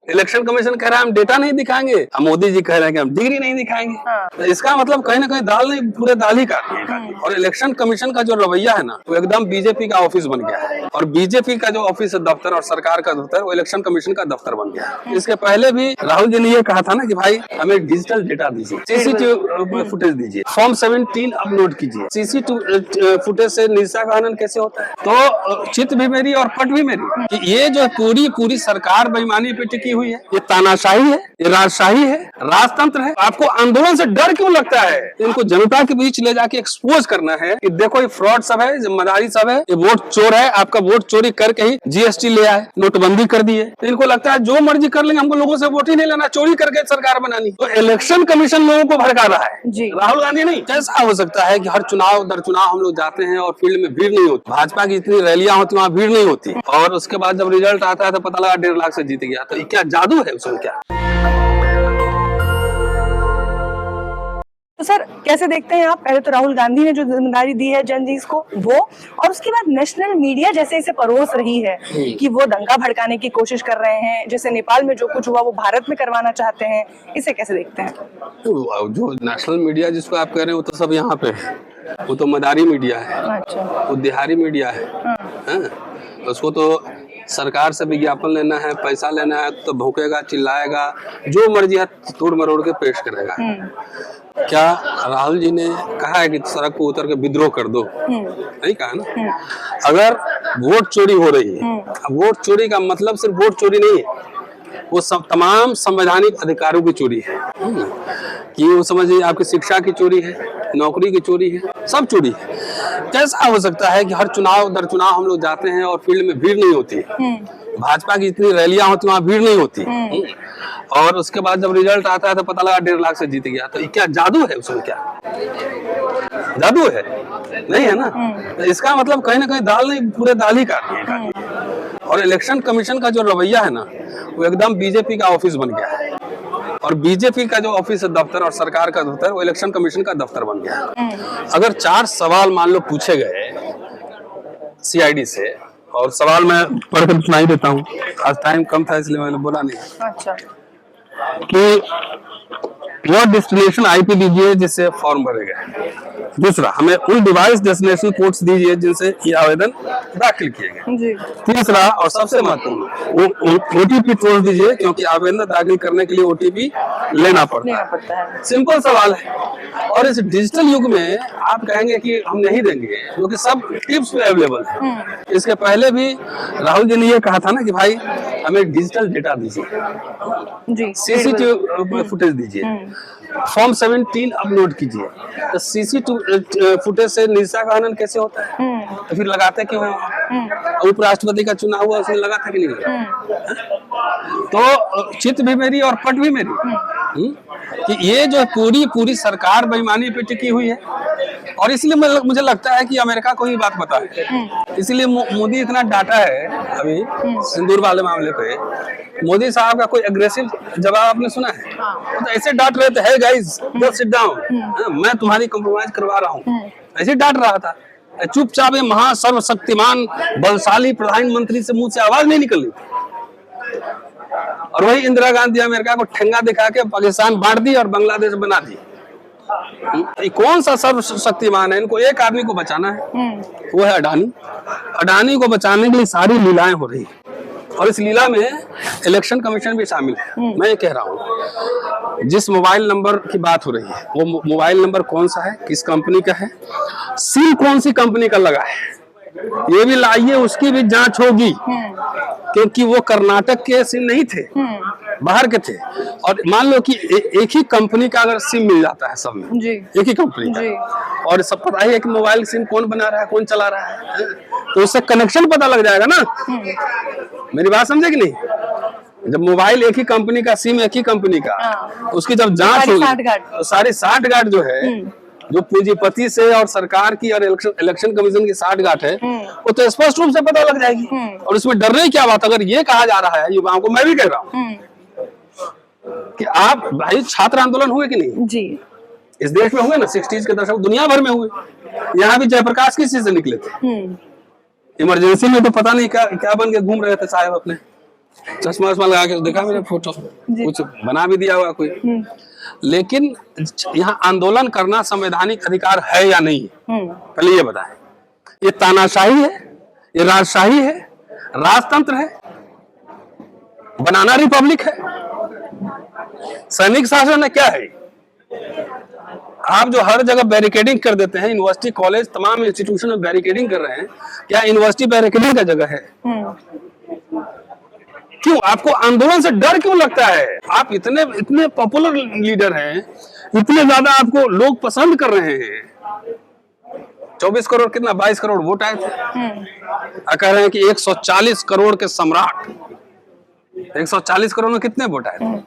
Election commission कह रहा है हम डेटा नहीं दिखाएंगे, अब मोदी जी कह रहे हैं कि हम डिग्री नहीं दिखाएंगे। तो इसका मतलब कहीं ना कहीं दाल नहीं पूरे दाल ही काट दिए। और इलेक्शन कमीशन का जो रवैया है ना, वो एकदम बीजेपी का ऑफिस बन गया है। और बीजेपी का जो ऑफिस है दफ्तर और सरकार का दफ्तर, वो इलेक्शन कमीशन का दफ्तर बन गया है। इसके पहले भी राहुल जी ने ये कहा था ना कि भाई हमें डिजिटल डेटा दीजिए, सीसीटीवी फुटेज दीजिए, फॉर्म 17 अपलोड कीजिए। सीसीटीवी फुटेज से निशा का हनन कैसे होता है? तो चित भी मेरी और पट भी मेरी कि ये जो पूरी सरकार बेईमानी पे टिकी हुई है, ये तानाशाही है, ये राजशाही है, राजतंत्र है। आपको आंदोलन से डर क्यों लगता है? इनको जनता के बीच ले जाके एक्सपोज करना है कि देखो ये फ्रॉड सब है, जिम्मेदारी सब है, ये वोट चोर है, आपका वोट चोरी करके ही जीएसटी ले आए, नोटबंदी कर दिए। तो इनको लगता है जो मर्जी कर लेंगे, हमको लोगों से वोट ही नहीं लेना, चोरी करके सरकार बनानी। तो इलेक्शन कमीशन लोगों को भड़का रहा है, राहुल गांधी नहीं। कैसा हो सकता है कि हर चुनाव दर चुनाव हम लोग जाते हैं और फील्ड में भीड़ नहीं होती, भाजपा की इतनी रैलियां होती वहाँ भीड़ नहीं होती, और उसके बाद जब रिजल्ट आता है तो पता लगा 1.5 लाख से जीत गया। तो क्या जादू है उसमें क्या? तो सर कैसे देखते हैं आप? पहले तो राहुल गांधी ने जो जिम्मेदारी दी है जनजीत को वो, और उसके बाद नेशनल मीडिया जैसे इसे परोस रही है कि वो दंगा भड़काने की कोशिश कर रहे हैं, जैसे नेपाल में जो कुछ हुआ वो भारत में करवाना चाहते हैं, इसे कैसे देखते हैं? जो नेशनल मीडिया जिसको आप कह रहे हैं वो तो सब यहाँ पे है, वो तो मदारी मीडिया है। अच्छा। वो दिहाड़ी मीडिया है। उसको तो सरकार से विज्ञापन लेना है, पैसा लेना है तो भौंकेगा, चिल्लाएगा, जो मर्जी है तोड़ मरोड़ के पेश करेगा। क्या राहुल जी ने कहा है कि सड़क को उतर के विद्रोह कर दो? नहीं कहा ना। अगर वोट चोरी हो रही है, वोट चोरी का मतलब सिर्फ वोट चोरी नहीं है, वो सब तमाम संवैधानिक अधिकारों की चोरी है। कि वो समझिए आपकी शिक्षा की चोरी है, नौकरी की चोरी है, सब चोरी है। कैसा हो सकता है कि हर चुनाव दर चुनाव हम लोग जाते हैं और फील्ड में भीड़ नहीं होती, भाजपा की इतनी रैलियां होती वहाँ भीड़ नहीं होती, और उसके बाद जब रिजल्ट आता है तो पता लगा 1.5 लाख से जीत गया। तो क्या जादू है उसमें? क्या जादू है? नहीं है ना। तो इसका मतलब कहीं ना कहीं दाल नहीं पूरे दाल ही काट दिए। और इलेक्शन कमीशन का जो रवैया है ना, वो एकदम बीजेपी का ऑफिस बन गया है। और बीजेपी का जो ऑफिस है दफ्तर और सरकार का दफ्तर, वो इलेक्शन कमीशन का दफ्तर बन गया है। अगर 4 सवाल मान लो पूछे गए सीआईडी से, और सवाल मैं पढ़कर सुनाई देता हूँ, आज टाइम कम था इसलिए मैंने बोला नहीं। अच्छा। कि वो डेस्टिनेशन आईपी दीजिए जिससे फॉर्म भरे गए। दूसरा, हमें उन डिवाइस डेस्टिनेशन कोड्स दीजिए जिनसे ये आवेदन दाखिल किए गए। तीसरा और सबसे महत्वपूर्ण, ओटीपी कोड दीजिए क्योंकि आवेदन दाखिल करने के लिए ओटीपी लेना पड़ता है। सिंपल सवाल है। और इस डिजिटल युग में आप कहेंगे कि हम नहीं देंगे, क्योंकि सब टिप्स पे अवेलेबल है। इसके पहले भी राहुल जी ने ये कहा था ना कि भाई हमें डिजिटल डेटा दीजिए, सीसीटीवी फुटेज दीजिए, फॉर्म 17 अपलोड कीजिए। तो सीसीटीवी फुटेज से निशा का हनन कैसे होता है? तो फिर लगाते क्यों है? उपराष्ट्रपति का चुनाव हुआ, उसमें लगा था कि नहीं लगा? तो चित भी मेरी और पट भी मेरी कि ये जो पूरी सरकार बेईमानी पे टिकी हुई है। और इसलिए मुझे लगता है कि अमेरिका को ही बात पता है, इसलिए मोदी इतना डांटा है अभी सिंदूर वाले मामले पे। मोदी साहब का कोई एग्रेसिव जवाब आपने सुना है? तो ऐसे डांट रहे थे, hey guys just sit down, मैं तुम्हारी कॉम्प्रोमाइज करवा रहा हूँ, ऐसे डांट रहा था। चुपचाप ये महा सर्वशक्तिमान बलशाली प्रधानमंत्री से मुंह से आवाज नहीं निकल रही थी। और वही इंदिरा गांधी अमेरिका को ठेंगा दिखा के पाकिस्तान बांट दी और बांग्लादेश बना दी। ये कौन सा सर्वशक्तिमान है? इनको एक आदमी को बचाना है, वो है अडानी। अडानी को बचाने के लिए सारी लीलाएं हो रही है, और इस लीला में इलेक्शन कमीशन भी शामिल है। मैं ये कह रहा हूँ, जिस मोबाइल नंबर की बात हो रही है वो मोबाइल नंबर कौन सा है, किस कंपनी का है, सिम कौन सी कंपनी का लगा है, ये भी लाइए, उसकी भी जांच होगी। क्योंकि वो कर्नाटक के सिम नहीं थे, बाहर के थे। और मान लो कि एक ही कंपनी का अगर सिम मिल जाता है सब में, एक ही कंपनी का, और सब पता ही है कि मोबाइल सिम कौन बना रहा है, कौन चला रहा है, तो उससे कनेक्शन पता लग जाएगा ना। मेरी बात समझे कि नहीं? जब मोबाइल एक ही कंपनी का, सिम एक ही कंपनी का, उसकी जब जांच होगी तो सारी साठगांठ जो है, जो पूंजीपति से और सरकार की और इलेक्शन कमीशन की साठगांठ है, वो तो स्पष्ट रूप से पता लग जाएगी। और इसमें डरने की क्या बात? अगर ये कहा जा रहा है युवाओं को, मैं भी कह रहा हूँ कि आप भाई, छात्र आंदोलन हुए कि नहीं जी? इस देश में हुए ना, 60s के दशक, दुनिया भर में हुए। यहाँ भी जयप्रकाश किसी से निकले थे। इमरजेंसी में तो पता नहीं क्या बन के घूम रहे थे साहब अपने, चश्मा वश्मा लगा के देखा मैंने फोटो, कुछ बना भी दिया हुआ कोई। लेकिन यहाँ आंदोलन करना संवैधानिक अधिकार है या नहीं, पहले ये बताएं। ये तानाशाही है, ये राजशाही है, राजतंत्र है, बनाना रिपब्लिक है, सैनिक शासन है, क्या है? आप जो हर जगह बैरिकेडिंग कर देते हैं, यूनिवर्सिटी कॉलेज तमाम इंस्टीट्यूशन में बैरिकेडिंग कर रहे हैं, क्या यूनिवर्सिटी बैरिकेडिंग का जगह है? क्यों आपको आंदोलन से डर क्यों लगता है? आप इतने इतने पॉपुलर लीडर हैं, इतने ज्यादा आपको लोग पसंद कर रहे हैं। 24 करोड़ कितना 22 करोड़ वोट आए थे, कह रहे हैं कि 140 करोड़ के सम्राट, 140 करोड़ में कितने वोट आए थे?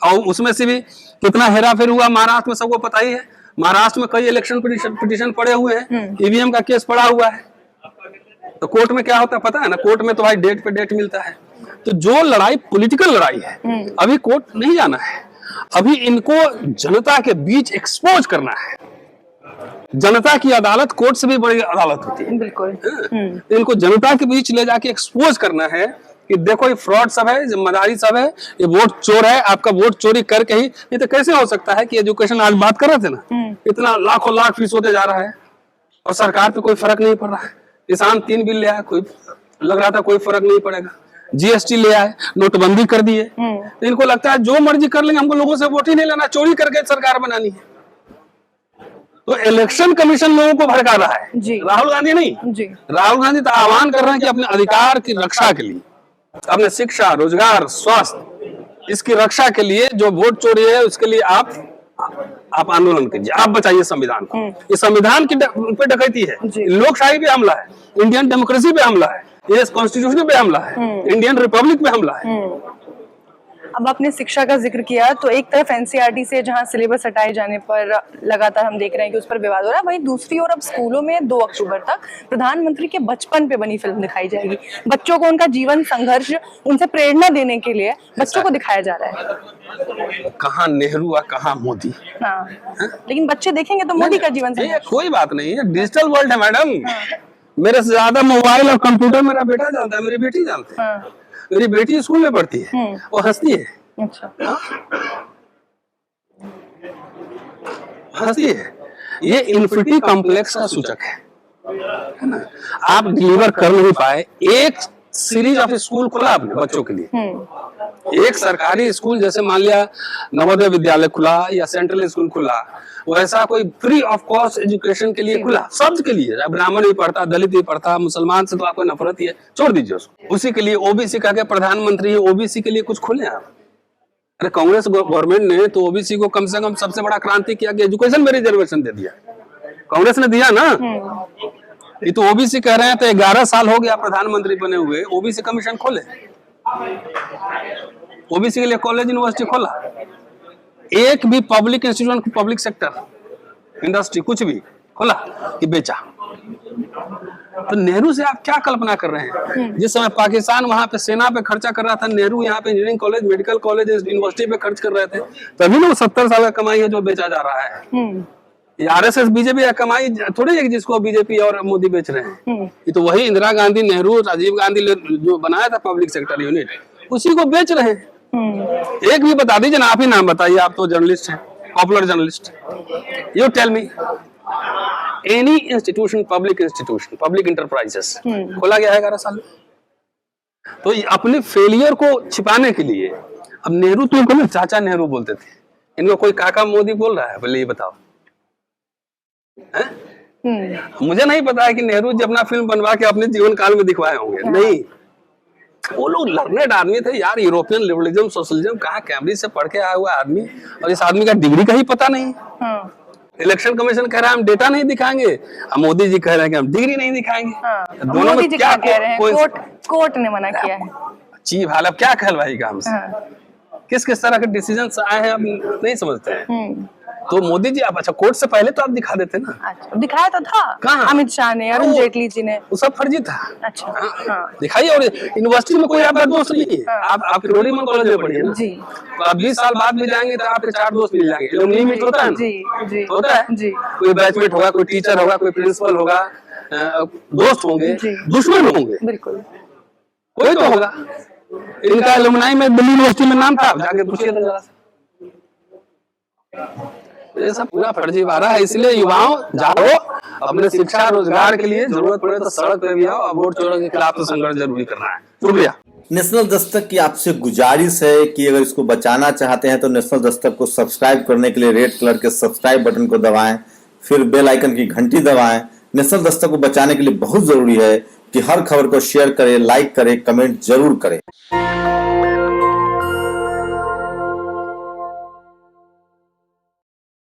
और उसमें से भी कितना हेराफेरी हुआ महाराष्ट्र में, सबको पता ही है। महाराष्ट्र में कई इलेक्शन पिटीशन पड़े हुए हैं, ईवीएम का केस पड़ा हुआ है। तो कोर्ट में क्या होता है पता है ना? कोर्ट में तो भाई डेट पे डेट मिलता है। तो जो लड़ाई पॉलिटिकल लड़ाई है, अभी कोर्ट नहीं जाना है, अभी इनको जनता के बीच एक्सपोज करना है। जनता की अदालत कोर्ट से भी बड़ी अदालत होती है, बिल्कुल। इनको जनता के बीच ले जाके एक्सपोज करना है कि देखो ये फ्रॉड सब है, जिम्मेदारी सब है, ये वोट चोर है, आपका वोट चोरी करके ही। नहीं तो कैसे हो सकता है कि एजुकेशन आज बात कर रहे थे ना, इतना लाखों लाख फीस होते जा रहा है और सरकार पे कोई फर्क नहीं पड़ रहा है। किसान 3 बिल ले आया, कोई लग रहा था कोई फर्क नहीं पड़ेगा। जीएसटी ले आए, नोटबंदी कर दिए। तो इनको लगता है जो मर्जी कर लेंगे, हमको लोगों से वोट ही नहीं लेना, चोरी करके सरकार बनानी है। तो इलेक्शन कमीशन लोगों को भड़का रहा है जी। राहुल गांधी नहीं जी। राहुल गांधी तो आह्वान कर रहे हैं कि अपने अधिकार की रक्षा के लिए, अपने शिक्षा, रोजगार, स्वास्थ्य, इसकी रक्षा के लिए जो वोट चोरी है उसके लिए आप आंदोलन कीजिए, आप बचाइए संविधान को। ये संविधान की पे डकैती है, लोकशाही पे हमला है, इंडियन डेमोक्रेसी पे हमला है, ये कॉन्स्टिट्यूशन पे हमला है, इंडियन रिपब्लिक पे हमला है। अब आपने शिक्षा का जिक्र किया, तो एक तरफ एनसीईआरटी से जहां सिलेबस हटाए जाने पर लगातार हम देख रहे हैं कि उस पर विवाद हो रहा है, वहीं दूसरी ओर अब स्कूलों में 2 अक्टूबर तक प्रधानमंत्री के बचपन पे बनी फिल्म दिखाई जाएगी। बच्चों को उनका जीवन संघर्ष, उनसे प्रेरणा देने के लिए बच्चों को दिखाया जा रहा है। कहाँ नेहरू और कहाँ मोदी। हाँ, लेकिन बच्चे देखेंगे तो मोदी का जीवन संघर्ष। कोई बात नहीं है, डिजिटल वर्ल्ड है मैडम। मेरे से ज्यादा मोबाइल और कंप्यूटर मेरा बेटा जानता है, मेरी बेटी जानती है। मेरी बेटी स्कूल में पढ़ती है, वो हंसती है। अच्छा। हंसती है। ये इन्फिनिटी कॉम्प्लेक्स का सूचक है ना? आप डिलीवर कर नहीं पाए। एक सीरीज ऑफ स्कूल खुला आपने बच्चों के लिए, एक सरकारी स्कूल जैसे मान लिया नवोदय विद्यालय खुला या सेंट्रल स्कूल खुला, वैसा कोई फ्री ऑफ कॉस्ट एजुकेशन के लिए खुला, सब के लिए। ब्राह्मण भी पढ़ता, दलित भी पढ़ता, मुसलमान से तो आपको नफरत ही है, छोड़ दीजिए उसको। उसी के लिए ओबीसी का के प्रधानमंत्री, ओबीसी के लिए कुछ खोले आप। अरे कांग्रेस गवर्नमेंट ने तो ओबीसी को कम से कम सबसे बड़ा क्रांति किया कि एजुकेशन में रिजर्वेशन दे दिया, कांग्रेस ने दिया ना। ये तो ओबीसी कह रहे हैं, तो 11 साल हो गया प्रधानमंत्री बने हुए, ओबीसी कमीशन खोले, ओबीसी के लिए कॉलेज यूनिवर्सिटी खोला। एक भी public institution, public sector industry कुछ भी खोला कि बेचा। तो नेहरू से आप क्या कल्पना कर रहे हैं? जिस समय पाकिस्तान वहां पे सेना पे खर्चा कर रहा था, नेहरू यहाँ पे engineering college, medical college, university पे खर्च कर रहे थे। तभी ना वो 70 साल का कमाई है जो बेचा जा रहा है। ये आरएसएस बीजेपी का कमाई थोड़ी है जिसको बीजेपी और मोदी बेच रहे हैं। ये तो वही इंदिरा गांधी, नेहरू, राजीव गांधी जो बनाया था पब्लिक सेक्टर यूनिट, उसी को बेच रहे हैं। एक भी बता दीजिए ना, आप ही नाम बताइए, आप तो जर्नलिस्ट हैं, popular journalist. You tell me any institution, public institution, public enterprises खोला गया है 11 साल में। तो अपने फेलियर को छिपाने के लिए, अब नेहरू तो इनको चाचा नेहरू बोलते थे, इनको कोई काका मोदी बोल रहा है, बोले ये बताओ। मुझे नहीं पता है कि नेहरू जी अपना फिल्म बनवा के अपने जीवन काल में दिखवाए होंगे, नहीं। वो लोग लर्नेड आदमी थे यार, यूरोपियन लिबरलिज्म, सोशलिज्म, कहाँ कैम्ब्रिज से पढ़ के आया हुआ आदमी, और इस आदमी का डिग्री का ही पता नहीं। इलेक्शन कमीशन कह रहा है हम डेटा नहीं दिखाएंगे, अब मोदी जी कह रहे हैं कि हम डिग्री नहीं दिखाएंगे। दोनों में क्या कह रहे हैं? कोर्ट ने मना किया है। चीफ हाल अब क्या कहलवाएगा हमसे? किस किस तरह के डिसीजन आए हैं हम नहीं समझते हैं। तो मोदी जी आप, अच्छा कोर्ट से पहले तो आप दिखा देते ना। अच्छा, दिखाया तो था कहाँ? अमित शाह ने, अरुण जेटली जी ने, वो सब फर्जी था। अच्छा, दिखाइए। और यूनिवर्सिटी में कोई आपका दोस्त नहीं है, आप फिरोडीमल कॉलेज में पढ़िए ना जी। तो आप 20 साल बाद भी जाएंगे तो आपके 4 दोस्त मिल जाएंगे। एलुमनी मीट होता है ना जी, होता है जी। कोई बैचमेट होगा, कोई टीचर होगा, कोई प्रिंसिपल होगा, दोस्त होंगे, दुश्मन होंगे, बिल्कुल कोई तो होगा। इनका एलुमनाई में दिल्ली यूनिवर्सिटी में नाम था, जाके पूछिए तो जरा से। ये सब पूरा फर्जीवाड़ा है, इसलिए युवाओं जाओ, अपने शिक्षा रोजगार के लिए जरूरत पड़े तो सड़क पे भी आओ, और वोट चोरों के खिलाफ तो संघर्ष जरूरी करना है। शुक्रिया। नेशनल दस्तक की आपसे गुजारिश है कि अगर इसको बचाना चाहते हैं तो नेशनल दस्तक को सब्सक्राइब करने के लिए रेड कलर के सब्सक्राइब बटन को दबाएं, फिर बेल आइकन की घंटी दबाएं। नेशनल दस्तक को बचाने के लिए बहुत जरूरी है कि हर खबर को शेयर करें, लाइक करें, कमेंट जरूर करें।